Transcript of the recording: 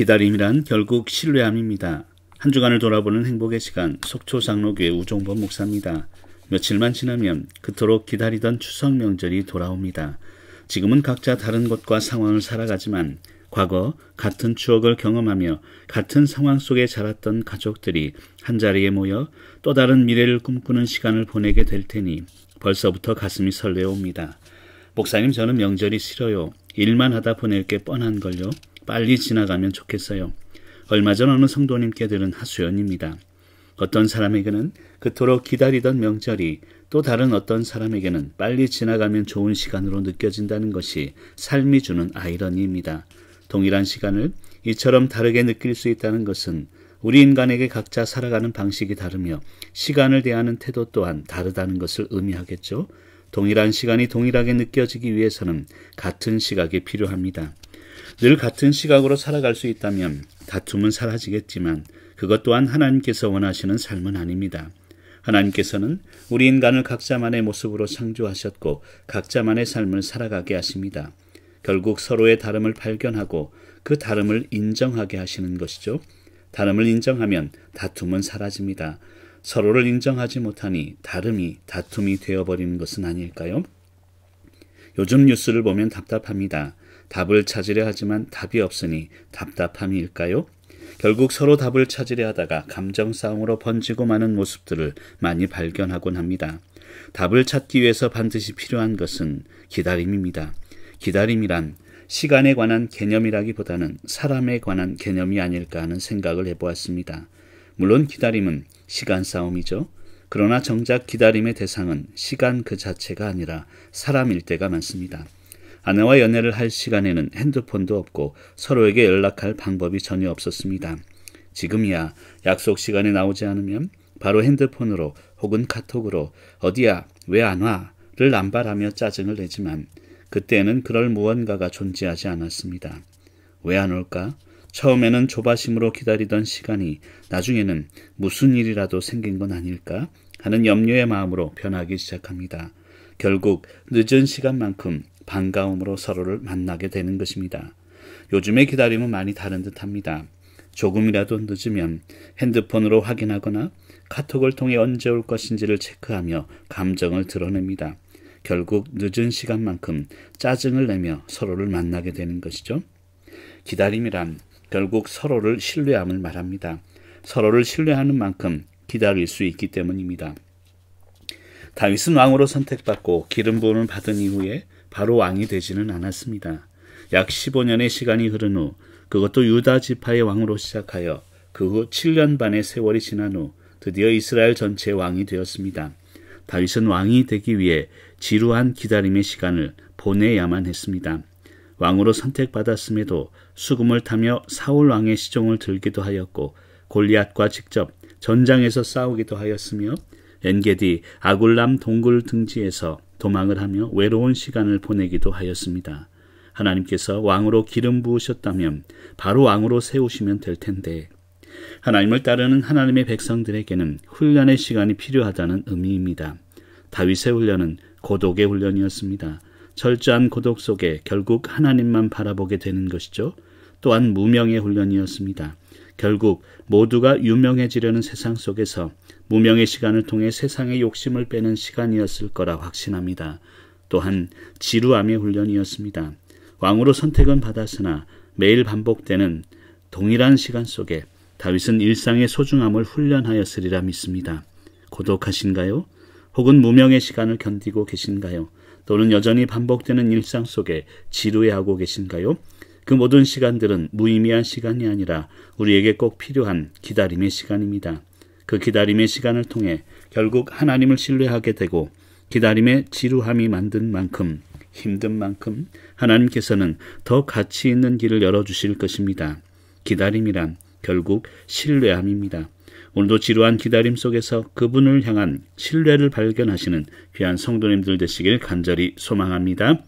기다림이란 결국 신뢰함입니다. 한 주간을 돌아보는 행복의 시간, 속초장로교회 우종범 목사입니다. 며칠만 지나면 그토록 기다리던 추석 명절이 돌아옵니다. 지금은 각자 다른 곳과 상황을 살아가지만 과거 같은 추억을 경험하며 같은 상황 속에 자랐던 가족들이 한자리에 모여 또 다른 미래를 꿈꾸는 시간을 보내게 될 테니 벌써부터 가슴이 설레옵니다. 목사님, 저는 명절이 싫어요. 일만 하다 보낼 게 뻔한걸요. 빨리 지나가면 좋겠어요. 얼마 전 어느 성도님께 들은 하소연입니다. 어떤 사람에게는 그토록 기다리던 명절이 또 다른 어떤 사람에게는 빨리 지나가면 좋은 시간으로 느껴진다는 것이 삶이 주는 아이러니입니다. 동일한 시간을 이처럼 다르게 느낄 수 있다는 것은 우리 인간에게 각자 살아가는 방식이 다르며 시간을 대하는 태도 또한 다르다는 것을 의미하겠죠. 동일한 시간이 동일하게 느껴지기 위해서는 같은 시각이 필요합니다. 늘 같은 시각으로 살아갈 수 있다면 다툼은 사라지겠지만 그것 또한 하나님께서 원하시는 삶은 아닙니다. 하나님께서는 우리 인간을 각자만의 모습으로 창조하셨고 각자만의 삶을 살아가게 하십니다. 결국 서로의 다름을 발견하고 그 다름을 인정하게 하시는 것이죠. 다름을 인정하면 다툼은 사라집니다. 서로를 인정하지 못하니 다름이 다툼이 되어버리는 것은 아닐까요? 요즘 뉴스를 보면 답답합니다. 답을 찾으려 하지만 답이 없으니 답답함일까요? 결국 서로 답을 찾으려 하다가 감정 싸움으로 번지고 마는 모습들을 많이 발견하곤 합니다. 답을 찾기 위해서 반드시 필요한 것은 기다림입니다. 기다림이란 시간에 관한 개념이라기보다는 사람에 관한 개념이 아닐까 하는 생각을 해보았습니다. 물론 기다림은 시간 싸움이죠. 그러나 정작 기다림의 대상은 시간 그 자체가 아니라 사람일 때가 많습니다. 아내와 연애를 할 시간에는 핸드폰도 없고 서로에게 연락할 방법이 전혀 없었습니다. 지금이야 약속 시간에 나오지 않으면 바로 핸드폰으로 혹은 카톡으로 어디야, 왜 안 와? 를 남발하며 짜증을 내지만 그때는 그럴 무언가가 존재하지 않았습니다. 왜 안 올까? 처음에는 조바심으로 기다리던 시간이 나중에는 무슨 일이라도 생긴 건 아닐까 하는 염려의 마음으로 변하기 시작합니다. 결국 늦은 시간만큼 반가움으로 서로를 만나게 되는 것입니다. 요즘의 기다림은 많이 다른 듯합니다. 조금이라도 늦으면 핸드폰으로 확인하거나 카톡을 통해 언제 올 것인지를 체크하며 감정을 드러냅니다. 결국 늦은 시간만큼 짜증을 내며 서로를 만나게 되는 것이죠. 기다림이란 결국 서로를 신뢰함을 말합니다. 서로를 신뢰하는 만큼 기다릴 수 있기 때문입니다. 다윗은 왕으로 선택받고 기름 부음을 받은 이후에 바로 왕이 되지는 않았습니다. 약 15년의 시간이 흐른 후 그것도 유다 지파의 왕으로 시작하여 그 후 7년 반의 세월이 지난 후 드디어 이스라엘 전체의 왕이 되었습니다. 다윗은 왕이 되기 위해 지루한 기다림의 시간을 보내야만 했습니다. 왕으로 선택받았음에도 수금을 타며 사울 왕의 시종을 들기도 하였고 골리앗과 직접 전장에서 싸우기도 하였으며 엔게디 아굴람 동굴 등지에서 도망을 하며 외로운 시간을 보내기도 하였습니다. 하나님께서 왕으로 기름 부으셨다면 바로 왕으로 세우시면 될 텐데 하나님을 따르는 하나님의 백성들에게는 훈련의 시간이 필요하다는 의미입니다. 다윗의 훈련은 고독의 훈련이었습니다. 철저한 고독 속에 결국 하나님만 바라보게 되는 것이죠. 또한 무명의 훈련이었습니다. 결국 모두가 유명해지려는 세상 속에서 무명의 시간을 통해 세상의 욕심을 빼는 시간이었을 거라 확신합니다. 또한 지루함의 훈련이었습니다. 왕으로 선택은 받았으나 매일 반복되는 동일한 시간 속에 다윗은 일상의 소중함을 훈련하였으리라 믿습니다. 고독하신가요? 혹은 무명의 시간을 견디고 계신가요? 또는 여전히 반복되는 일상 속에 지루해하고 계신가요? 그 모든 시간들은 무의미한 시간이 아니라 우리에게 꼭 필요한 기다림의 시간입니다. 그 기다림의 시간을 통해 결국 하나님을 신뢰하게 되고 기다림의 지루함이 만든 만큼 힘든 만큼 하나님께서는 더 가치 있는 길을 열어주실 것입니다. 기다림이란 결국 신뢰함입니다. 오늘도 지루한 기다림 속에서 그분을 향한 신뢰를 발견하시는 귀한 성도님들 되시길 간절히 소망합니다.